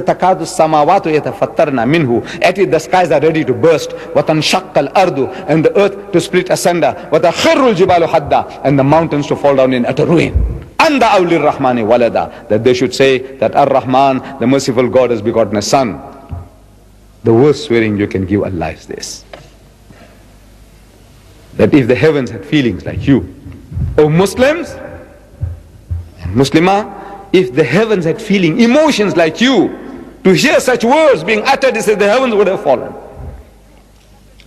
تَكَادُ السَّمَاوَاتُ يَتَفَطَّرْنَ مِنْهُ. At it the skies are ready to burst. وَتَنْشَقَّ الْأَرْضُ, and the earth to split asunder. وَتَخِرُّ الْجِبَالُ حَدًّا, and the mountains to fall down in utter ruin. أَنْ دَعَوْا لِلرَّحْمَنِ وَلَدًا, that they should say that Ar-Rahman, the merciful God, has begotten a son. The worst swearing you can give Allah is this: that if the heavens had feelings like you, O Muslims and Muslimah, if the heavens had feeling, emotions like you, to hear such words being uttered, he said the heavens would have fallen.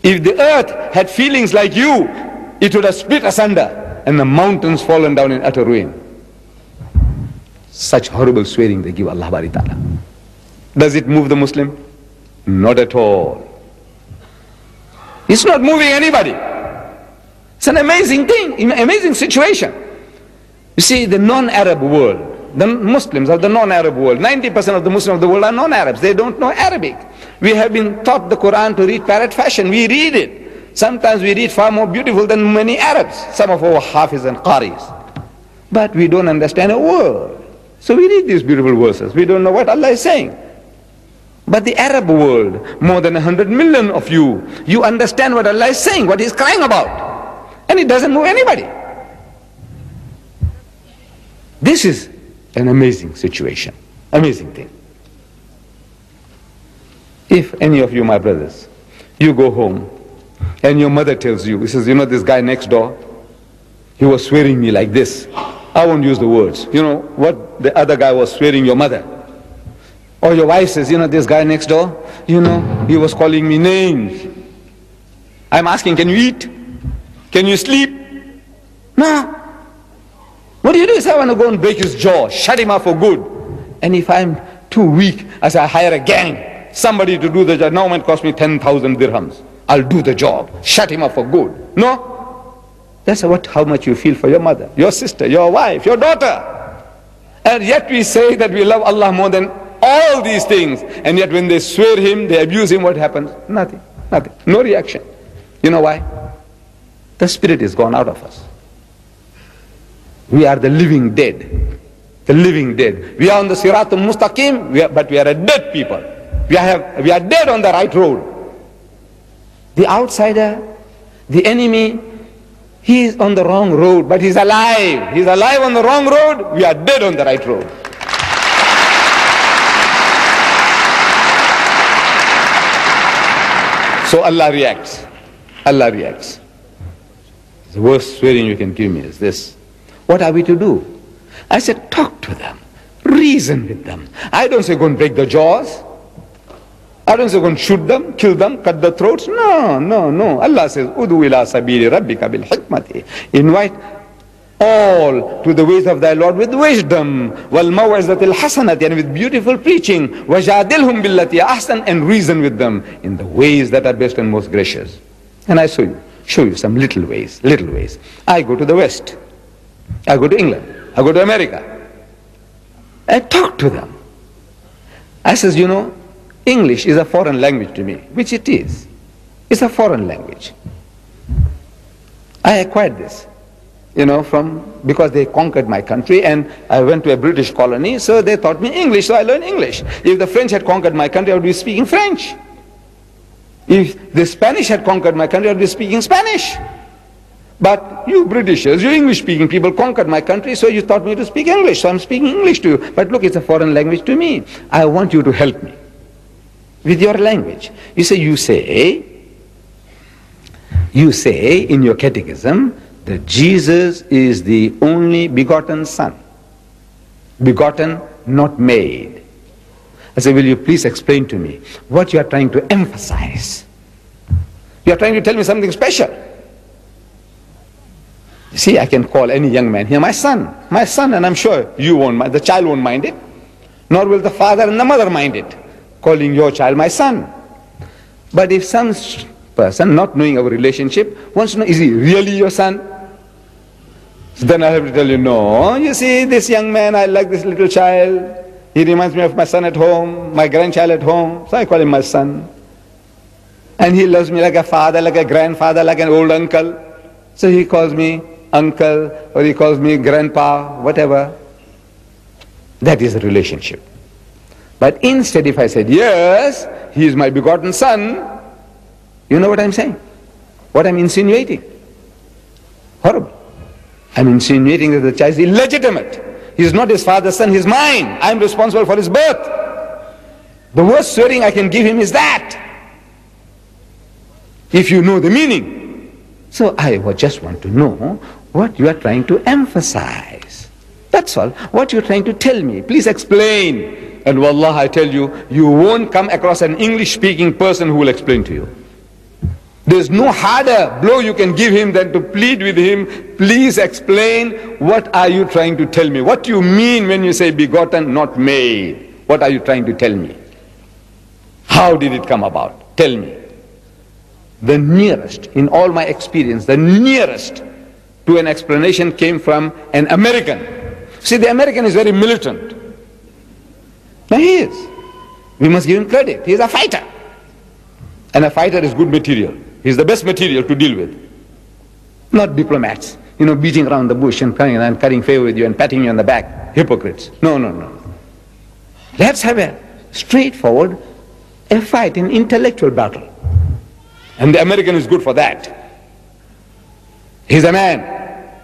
If the earth had feelings like you, it would have split asunder and the mountains fallen down in utter ruin. Such horrible swearing they give Allah Bari Ta'ala. Does it move the Muslim? Not at all. It's not moving anybody. It's an amazing thing, amazing situation. You see, the non-Arab world, the Muslims of the non-Arab world, 90% of the Muslims of the world are non-Arabs. They don't know Arabic. We have been taught the Quran to read parrot fashion. We read it. Sometimes we read far more beautiful than many Arabs, some of our Hafiz and Qaris. But we don't understand a word. So we read these beautiful verses. We don't know what Allah is saying. But the Arab world, more than 100 million of you, you understand what Allah is saying, what He's crying about. And it doesn't move anybody. This is an amazing situation, amazing thing. If any of you, my brothers, you go home and your mother tells you, he says, you know this guy next door, he was swearing me like this. I won't use the words. You know what the other guy was swearing your mother. Or your wife says, you know this guy next door, you know, he was calling me names. I'm asking, can you eat? Can you sleep? No. What do you do? Is I want to go and break his jaw, shut him up for good. And if I'm too weak, I say I hire a gang, somebody to do the job. Now it cost me 10,000 dirhams. I'll do the job, shut him up for good. No. That's how much you feel for your mother, your sister, your wife, your daughter. And yet we say that we love Allah more than all these things. And yet when they swear Him, they abuse Him, what happens? Nothing, nothing, no reaction. You know why? The spirit is gone out of us. We are the living dead. The living dead. We are on the Siratul Mustaqim, but we are a dead people. We are dead on the right road. The outsider, the enemy, he is on the wrong road, but he's alive. He's alive on the wrong road. We are dead on the right road. So Allah reacts. Allah reacts. The worst swearing you can give me is this: what are we to do? I said, talk to them, reason with them. I don't say go and break the jaws. I don't say go and shoot them, kill them, cut the throats. No, no, no. Allah says, Udu ila sabili rabbika bil hikmati. Invite all to the ways of thy Lord with wisdom, wal maw'izatil hasanati, and with beautiful preaching, wajadilhum billati ahsan, and reason with them in the ways that are best and most gracious. And I show you some little ways. I go to the West, I go to England, I go to America, I talk to them. I says, you know, English is a foreign language to me, which it is. It's a foreign language. I acquired this, you know, because they conquered my country, and I went to a British colony, so they taught me English, so I learned English. If the French had conquered my country, I would be speaking French. If the Spanish had conquered my country, I would be speaking Spanish. But you Britishers, you English-speaking people conquered my country, so you taught me to speak English, so I'm speaking English to you. But look, it's a foreign language to me. I want you to help me with your language. You say in your catechism that Jesus is the only begotten Son. Begotten, not made. I say, will you please explain to me what you are trying to emphasize? You are trying to tell me something special. You see, I can call any young man here my son, and I'm sure you won't mind, the child won't mind it, nor will the father and the mother mind it, calling your child my son. But if some person, not knowing our relationship, wants to know, is he really your son? So then I have to tell you, no, you see, this young man, I like this little child. He reminds me of my son at home, my grandchild at home, so I call him my son. And he loves me like a father, like a grandfather, like an old uncle. So he calls me uncle, or he calls me grandpa, whatever. That is a relationship. But instead, if I said, yes, he is my begotten son, you know what I'm saying? What I'm insinuating? Horrible. I'm insinuating that the child is illegitimate. He is not his father's son, he's mine. I'm responsible for his birth. The worst swearing I can give him is that, if you know the meaning. So I just want to know what you are trying to emphasize. That's all. What you're trying to tell me. Please explain. And wallah, I tell you, you won't come across an English-speaking person who will explain to you. There's no harder blow you can give him than to plead with him, please explain, what are you trying to tell me? What do you mean when you say begotten, not made? What are you trying to tell me? How did it come about? Tell me. The nearest, in all my experience, the nearest to an explanation came from an American. See, the American is very militant. Now he is. We must give him credit. He is a fighter. And a fighter is good material. He's the best material to deal with. Not diplomats, beating around the bush and cutting favor with you and patting you on the back. Hypocrites. No, no, no. Let's have a straightforward, a fight, an intellectual battle. And the American is good for that. He's a man.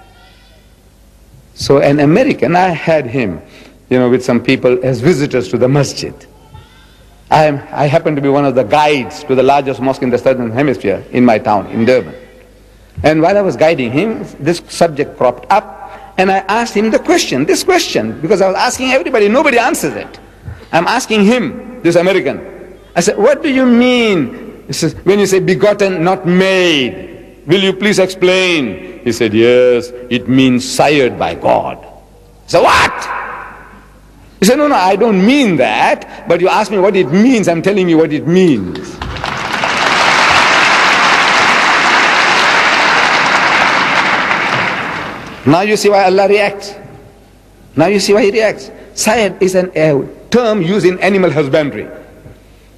So an American, I had him, with some people as visitors to the masjid. I happen to be one of the guides to the largest mosque in the southern hemisphere in my town, in Durban. And while I was guiding him, this subject cropped up, and I asked him this question, because I was asking everybody, nobody answers it. I'm asking him, this American. I said, what do you mean? He says, when you say begotten, not made, will you please explain? He said, yes, it means sired by God. I said, what? He said, no, I don't mean that, but you asked me what it means, I'm telling you what it means. Now you see why Allah reacts. Now you see why He reacts. Sired is a term used in animal husbandry.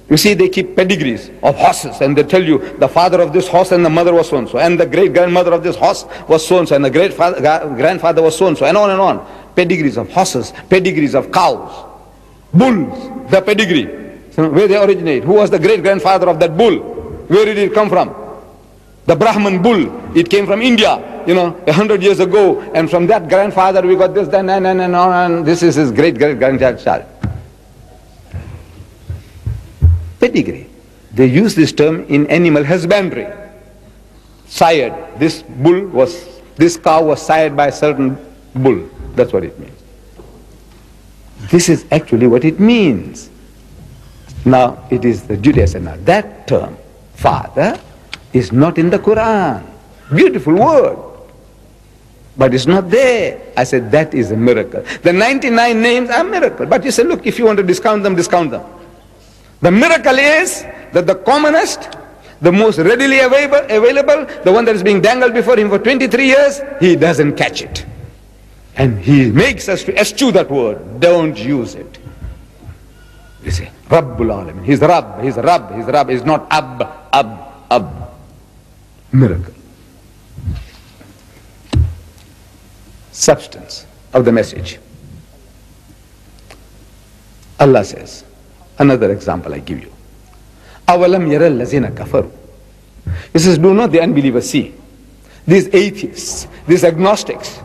You see, they keep pedigrees of horses, and they tell you the father of this horse and the mother was so-and-so, and the great-grandmother of this horse was so-and-so, and the great-grandfather was so-and-so, and on and on. Pedigrees of horses, pedigrees of cows, bulls, the pedigree. So where they originate. Who was the great-grandfather of that bull? Where did it come from? The Brahman bull. It came from India, 100 years ago, and from that grandfather we got this, and this is his great-great-grandchild. Pedigree. They use this term in animal husbandry. Sired. This cow was sired by a certain bull. That's what it means. This is actually what it means. Now, it is the Judaism. Now, that term, father, is not in the Quran. Beautiful word. But it's not there. I said, that is a miracle. The 99 names are miracle. But you say, look, if you want to discount them, discount them. The miracle is that the commonest, the most readily available, the one that is being dangled before him for 23 years, he doesn't catch it. And he makes us to eschew that word. Don't use it. You say, Rabbul Alamin. He's Rabb, he's Rabb, he's Rabb. He's not Ab. Miracle. Substance of the message. Allah says, another example I give you. Awalam yara allazina kafaru. He says, do not the unbelievers see? These atheists, these agnostics,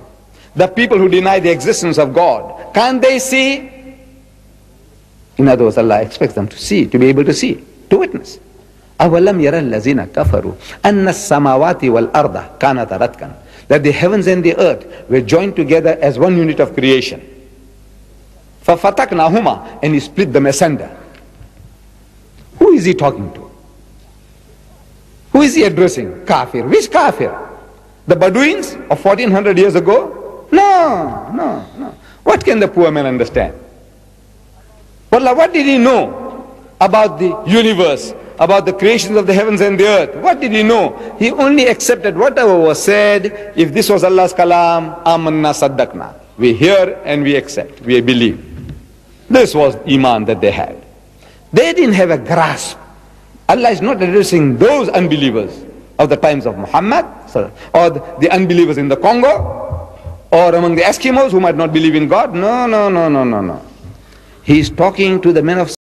the people who deny the existence of God, can't they see? In other words, Allah expects them to see, to be able to see, to witness. أَوَلَمْ يَرَ الَّذِينَ كَفَرُوا أَنَّ السَّمَاوَاتِ وَالْأَرْضَ كَانَتَ رَتْقًا. That the heavens and the earth were joined together as one unit of creation. فَفَتَقْنَاهُمَا. And He split them asunder. Who is He talking to? Who is He addressing? Kafir. Which kafir? The Bedouins of 1400 years ago? No. What can the poor man understand? Wallah, what did he know about the universe, about the creations of the heavens and the earth? What did he know? He only accepted whatever was said. If this was Allah's kalam, amanna saddaqna. We hear and we accept, we believe. This was iman that they had. They didn't have a grasp. Allah is not addressing those unbelievers of the times of Muhammad, or the unbelievers in the Congo, or among the Eskimos who might not believe in God. No. He is talking to the men of